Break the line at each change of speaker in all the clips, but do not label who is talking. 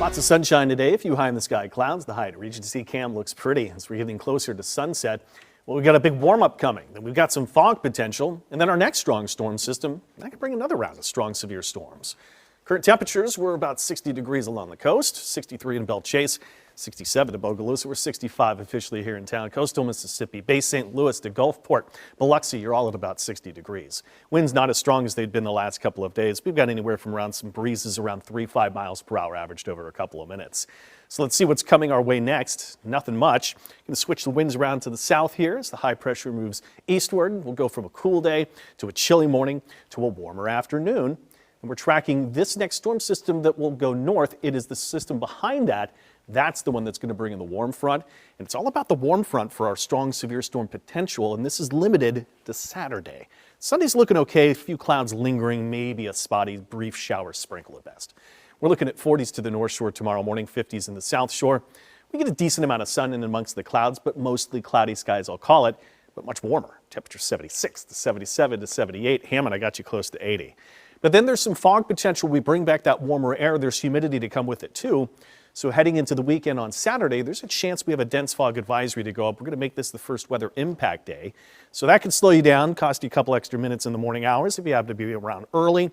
Lots of sunshine today, a few high in the sky clouds. The Hyatt Regency cam looks pretty as we're getting closer to sunset. Well, we've got a big warm-up coming. Then we've got some fog potential. And then our next strong storm system, that could bring another round of strong severe storms. Current temperatures were about 60 degrees along the coast, 63 in Belle Chase, 67 at Bogalusa. We're 65 officially here in town. Coastal Mississippi, Bay St. Louis to Gulfport, Biloxi, you're all at about 60 degrees. Winds not as strong as they'd been the last couple of days. We've got anywhere from around some breezes around 3-5 miles per hour averaged over a couple of minutes. So let's see what's coming our way next. Nothing much. Going to switch the winds around to the south here as the high pressure moves eastward. We'll go from a cool day to a chilly morning to a warmer afternoon. And we're tracking this next storm system that will go north. It is the system behind that. That's the one that's going to bring in the warm front. And it's all about the warm front for our strong severe storm potential. And this is limited to Saturday. Sunday's looking okay. A few clouds lingering, maybe a spotty brief shower sprinkle at best. We're looking at 40s to the north shore tomorrow morning, 50s in the south shore. We get a decent amount of sun in amongst the clouds, but mostly cloudy skies, I'll call it, but much warmer. Temperature 76 to 77 to 78. Hammond, I got you close to 80. But then there's some fog potential. We bring back that warmer air. There's humidity to come with it too. So heading into the weekend on Saturday, there's a chance we have a dense fog advisory to go up. We're going to make this the first weather impact day. So that could slow you down, cost you a couple extra minutes in the morning hours if you have to be around early.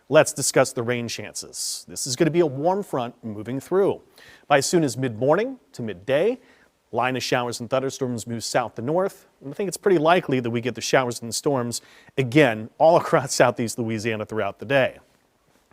Let's discuss the rain chances. This is going to be a warm front moving through. By as soon as mid-morning to midday, line of showers and thunderstorms moves south to north. And I think it's pretty likely that we get the showers and storms again all across southeast Louisiana throughout the day.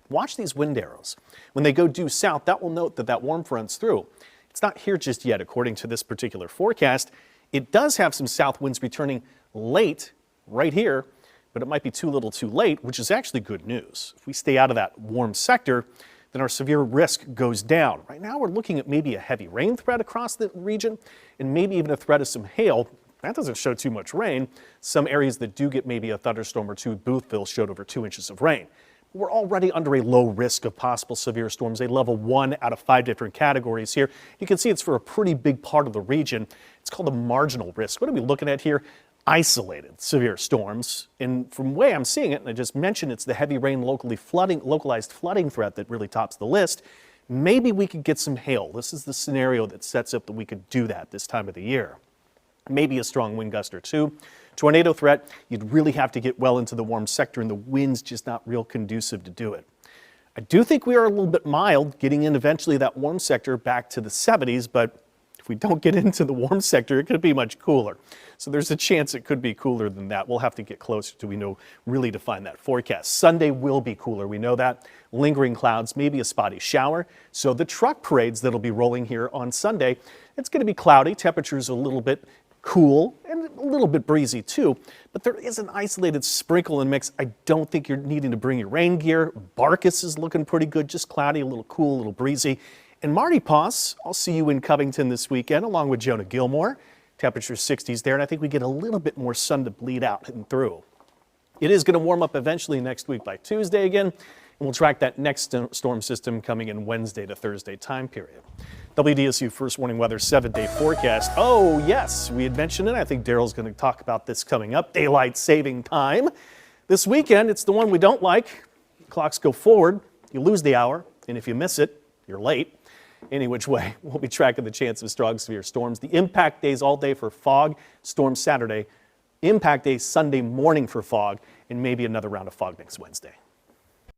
Watch these wind arrows. When they go due south, that will note that that warm front's through. It's not here just yet, according to this particular forecast. It does have some south winds returning late right here, but it might be too little too late, which is actually good news. If we stay out of that warm sector, then our severe risk goes down. Right now, we're looking at maybe a heavy rain threat across the region and maybe even a threat of some hail. That doesn't show too much rain. Some areas that do get maybe a thunderstorm or two, Boothville showed over 2 inches of rain. We're already under a low risk of possible severe storms, a level 1 out of 5 different categories here. You can see it's for a pretty big part of the region. It's called a marginal risk. What are we looking at here? Isolated severe storms. And from the way I'm seeing it, and I just mentioned it's the heavy rain localized flooding threat that really tops the list. Maybe we could get some hail. This is the scenario that sets up that we could do that this time of the year. Maybe a strong wind gust or two. Tornado threat, you'd really have to get well into the warm sector, and the wind's just not real conducive to do it. I do think we are a little bit mild, getting in eventually that warm sector back to the 70s, but if we don't get into the warm sector, it could be much cooler. So there's a chance it could be cooler than that. We'll have to get closer to, we know, really define that forecast. Sunday will be cooler, we know that. Lingering clouds, maybe a spotty shower. So the truck parades that'll be rolling here on Sunday, it's going to be cloudy. Temperatures a little bit cool and a little bit breezy too, but there is an isolated sprinkle and mix. I don't think you're needing to bring your rain gear. Barkus is looking pretty good, just cloudy, a little cool, a little breezy. And Marty Poss, I'll see you in Covington this weekend along with Jonah Gilmore. Temperature 60s there, and I think we get a little bit more sun to bleed out and through. It is going to warm up eventually next week by Tuesday again, and we'll track that next storm system coming in Wednesday to Thursday time period. WDSU First Warning Weather 7-day forecast. Oh yes, we had mentioned it. I think Daryl's going to talk about this coming up. Daylight saving time. This weekend, it's the one we don't like. Clocks go forward, you lose the hour, and if you miss it, you're late. Any which way, we'll be tracking the chance of strong severe storms. The impact days all day for fog, storms Saturday, impact day Sunday morning for fog, and maybe another round of fog next Wednesday.